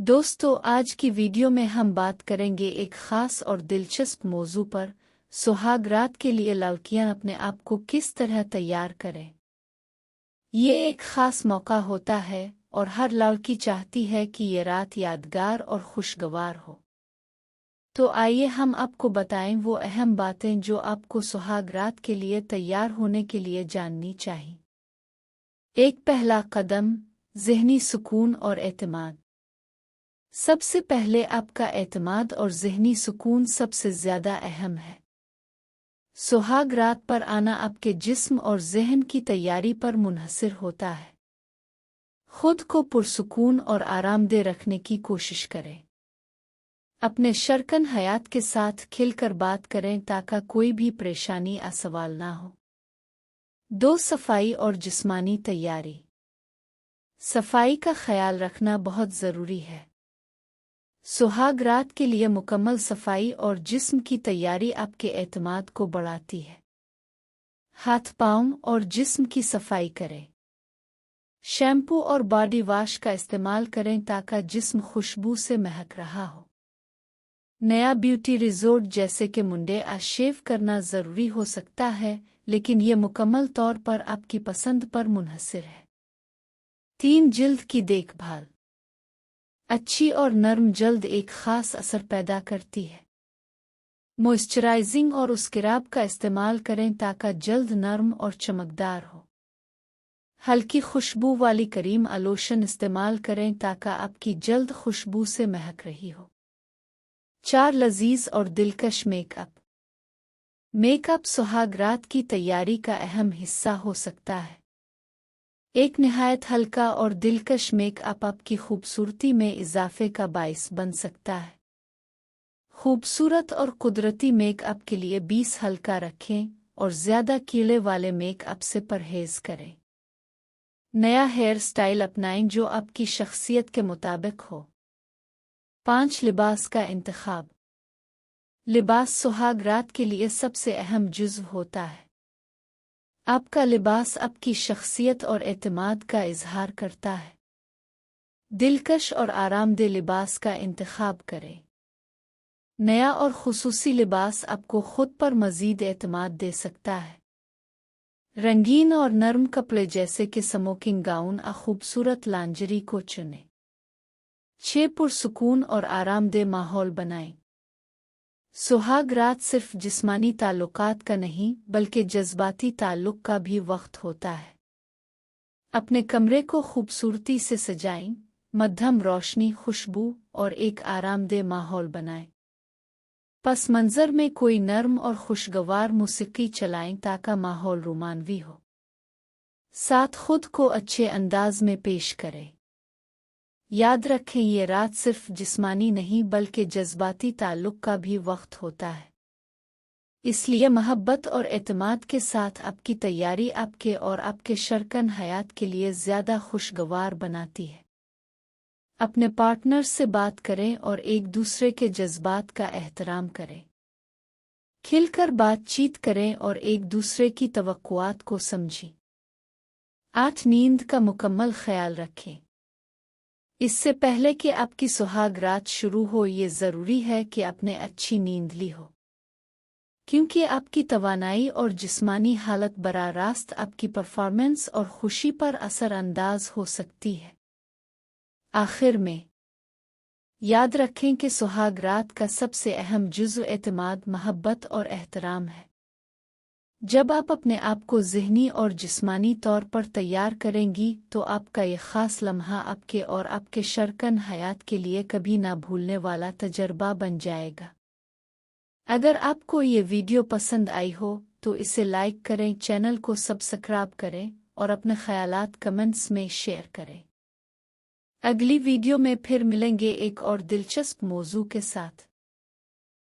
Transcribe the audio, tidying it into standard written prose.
दोस्तों, आज की वीडियो में हम बात करेंगे एक ख़ास और दिलचस्प मौजू पर, सुहाग रात के लिए लड़कियां अपने आप को किस तरह तैयार करें। ये एक ख़ास मौका होता है और हर लड़की चाहती है कि ये रात यादगार और खुशगवार हो। तो आइए हम आपको बताएं वो अहम बातें जो आपको सुहाग रात के लिए तैयार होने के लिए जाननी चाहिए। एक पहला कदम, ज़हनी सुकून और एतमाद। सबसे पहले आपका एतमाद और ज़हनी सुकून सबसे ज़्यादा अहम है। सुहाग रात पर आना आपके जिस्म और ज़हन की तैयारी पर मुनहसर होता है। खुद को पुरसुकून और आरामदेह रखने की कोशिश करें। अपने शरकन हयात के साथ खिलकर बात करें ताकि कोई भी परेशानी या सवाल ना हो। 2. सफाई और जिस्मानी तैयारी। सफाई का ख्याल रखना बहुत ज़रूरी है। सुहाग रात के लिए मुकम्मल सफाई और जिस्म की तैयारी आपके एतमाद को बढ़ाती है। हाथ पाँव और जिस्म की सफाई करें। शैम्पू और बॉडी वॉश का इस्तेमाल करें ताकि जिस्म खुशबू से महक रहा हो। नया ब्यूटी रिजोर्ट जैसे कि मुंडे शेव करना ज़रूरी हो सकता है, लेकिन ये मुकम्मल तौर पर आपकी पसंद पर मुनहसर है। 3. जिल्द की देखभाल। अच्छी और नर्म जल्द एक ख़ास असर पैदा करती है। मॉइस्चराइजिंग और स्क्रब का इस्तेमाल करें ताकि जल्द नर्म और चमकदार हो। हल्की खुशबू वाली क्रीम या लोशन इस्तेमाल करें ताकि आपकी जल्द खुशबू से महक रही हो। 4. लजीज और दिलकश मेकअप। मेकअप सुहाग रात की तैयारी का अहम हिस्सा हो सकता है। एक निहायत हल्का और दिलकश मेकअप आपकी खूबसूरती में इजाफे का बाइस बन सकता है। खूबसूरत और कुदरती मेकअप के लिए 20 हल्का रखें और ज़्यादा कीड़े वाले मेकअप से परहेज करें। नया हेयर स्टाइल अपनाएं जो आपकी शख्सियत के मुताबिक हो। 5. लिबास का इंतखाब। लिबास सुहाग रात के लिए सबसे अहम जुज़्व होता है। आपका लिबास आपकी शख्सियत और एतमाद का इजहार करता है। दिलकश और आरामदेह लिबास का इंतखाब करें। नया और खुसूसी लिबास आपको खुद पर मज़ीद एतमाद दे सकता है। रंगीन और नर्म कपड़े जैसे कि स्मोकिंग गाउन या खूबसूरत लांजरी को चुनें। 6. पुरसुकून और आरामदेह माहौल बनाएं। सुहाग रात सिर्फ जिस्मानी ताल्लुकात का नहीं बल्कि जज्बाती ताल्लुक का भी वक्त होता है। अपने कमरे को खूबसूरती से सजाएं, मध्यम रोशनी, खुशबू और एक आरामदेह माहौल बनाएं। पस मंज़र में कोई नर्म और खुशगवार मौसीकी चलाएं ताकि माहौल रोमानवी हो। 7. खुद को अच्छे अंदाज में पेश करें। याद रखें, ये रात सिर्फ जिस्मानी नहीं बल्कि जज्बाती ताल्लुक का भी वक्त होता है। इसलिए मोहब्बत और एतमाद के साथ आपकी तैयारी आपके और आपके शरकन हयात के लिए ज़्यादा खुशगवार बनाती है। अपने पार्टनर से बात करें और एक दूसरे के जज्बात का एहतराम करें। खिलकर बातचीत करें और एक दूसरे की तवक्कुआत को समझें। 8. नींद का मुकम्मल ख्याल रखें। इससे पहले कि आपकी सुहाग रात शुरू हो, ये ज़रूरी है कि आपने अच्छी नींद ली हो, क्योंकि आपकी तवानाई और जिस्मानी हालत बराह रास्त आपकी परफॉर्मेंस और खुशी पर असर अंदाज हो सकती है। आखिर में, याद रखें कि सुहाग रात का सबसे अहम जुज़्व एतमाद, मोहब्बत और एहतराम है। जब आप अपने आप को ज़हनी और जिस्मानी तौर पर तैयार करेंगी तो आपका ये ख़ास लम्हा आपके और आपके शरकन हयात के लिए कभी ना भूलने वाला तजर्बा बन जाएगा। अगर आपको ये वीडियो पसंद आई हो तो इसे लाइक करें, चैनल को सब्सक्राइब करें और अपने ख़यालात कमेंट्स में शेयर करें। अगली वीडियो में फिर मिलेंगे एक और दिलचस्प मौजू के साथ।